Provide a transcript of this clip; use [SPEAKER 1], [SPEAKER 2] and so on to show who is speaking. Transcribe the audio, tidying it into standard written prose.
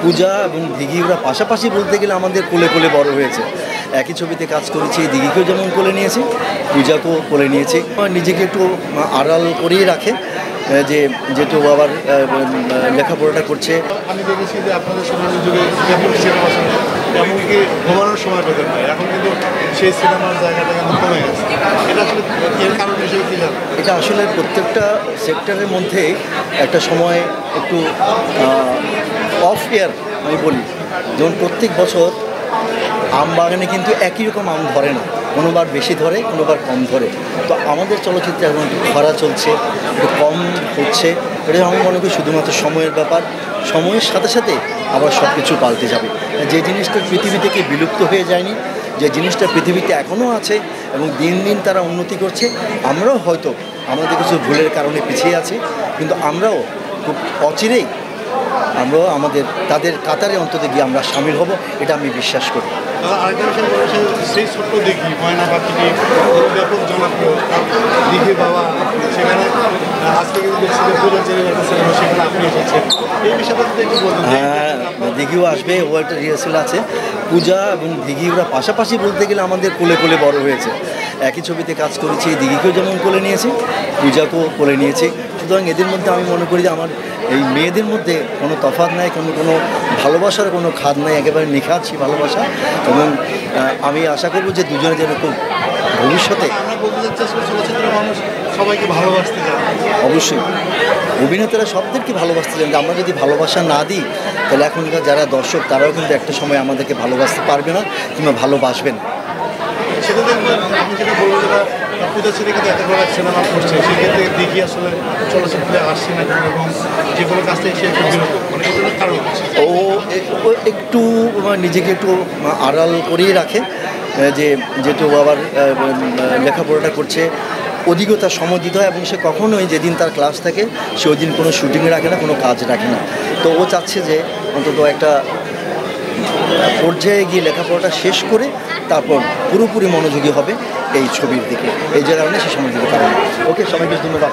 [SPEAKER 1] পূজা এবং দিঘি ওরা পাশাপাশি বলতে গেলে আমাদের কোলে কোলে বড় হয়েছে। একই ছবিতে কাজ করেছি, দিঘিকেও যেমন কোলে নিয়েছি, পূজাকেও কোলে নিয়েছি। নিজেকে একটু আড়াল করেই রাখে যে যেহেতু আবার লেখাপড়াটা করছে।
[SPEAKER 2] আমি দেখেছি যে আপনাদের সময়ের যুগে এমনকি ঘুমানোর সময় পেতেন না, এখন কিন্তু সেই সিনেমার জায়গাটা কিন্তু কমে গেছে। এটা আসলে এর কারণ হিসেবে কী জানেন?
[SPEAKER 1] এটা আসলে প্রত্যেকটা সেক্টরের মধ্যে একটা সময় একটু অফ ইয়ার আমি বলি। যেমন প্রত্যেক বছর আম বাগানে কিন্তু একই রকম আম ধরে না, কোনোবার বেশি ধরে কোনোবার কম ধরে। তো আমাদের চলচ্চিত্রে এখন একটু খরা চলছে, একটু কম হচ্ছে। এটা আমি মনে করি শুধুমাত্র সময়ের ব্যাপার। সময়ের সাথে সাথে আবার সব কিছু পাল্টে যাবে। যে জিনিসটা পৃথিবী থেকে বিলুপ্ত হয়ে যায়নি, যে জিনিসটা পৃথিবীতে এখনও আছে এবং দিন দিন তারা উন্নতি করছে, আমরাও হয়তো আমাদের কিছু ভুলের কারণে পিছিয়ে আছি, কিন্তু আমরাও খুব অচিরেই আমরাও তাদের কাতারে অন্তত গিয়ে আমরা সামিল হব, এটা আমি বিশ্বাস করি।
[SPEAKER 2] আরেকটা বিষয় বলেছে, সেই ছোট্ট দিঘি ময়না পাখিটি ব্যাপক জনপ্রিয় দিঘি বাবা, সেখানে আজকে কিন্তু দেখছি যে পুজোর যে সিনেমা সেখানে আপনি এসেছেন, এই বিষয়টা একটু বলতেন।
[SPEAKER 1] হ্যাঁ, দিঘিও আসবে, ও একটা রিহার্সেল আছে। পূজা এবং দিঘি ওরা পাশাপাশি বলতে গেলে আমাদের কোলে কোলে বড় হয়েছে। একই ছবিতে কাজ করেছি, দিঘিকেও যেমন কোলে নিয়েছি, পূজাকেও কোলে নিয়েছি। সুতরাং এদের মধ্যে আমি মনে করি যে আমার এই মেয়েদের মধ্যে কোনো তফাৎ নাই, কোনো ভালোবাসার কোনো খাদ নাই, একেবারে নিখাদ সেই ভালোবাসা। এবং আমি আশা করব যে দুজনে যেন খুব ভবিষ্যতে
[SPEAKER 2] আমরা বলতে চাচ্ছি চলচ্চিত্রের মানুষ সবাইকে ভালোবাসতে চায়।
[SPEAKER 1] অবশ্যই অভিনেতারা সবদেরকে ভালোবাসতে চান। আমরা যদি ভালোবাসা না দিই তাহলে এখনকার যারা দর্শক তারাও কিন্তু একটা সময় আমাদেরকে ভালোবাসতে পারবে না কিংবা ভালোবাসবেন।
[SPEAKER 2] সেটা দেখবেন, আমি যেটা বলবো, যেটা পূজা ছেলে কিন্তু এত বড় সিনেমা করছে, সেক্ষেত্রে দিঘি আসলে চলচ্চিত্রে আসছে না এবং যে কোনো কাজ থেকে সে একটু বিরত, মানে এটার কারণ
[SPEAKER 1] ও একটু নিজেকে একটু আড়াল করেই রাখে যে যেহেতু আবার লেখাপড়াটা করছে, অধিকও তার সময় দিতে হয় এবং সে কখনোই যেদিন তার ক্লাস থাকে সে ওই দিন কোনো শুটিংয়ে রাখে না, কোনো কাজ রাখে না। তো ও চাচ্ছে যে অন্তত একটা পর্যায়ে গিয়ে লেখাপড়াটা শেষ করে তারপর পুরোপুরি মনোযোগী হবে এই ছবির দিকে। এই যে কারণে সে সময় দিতে পারে না। ওকে, সবাইকে ধন্যবাদ।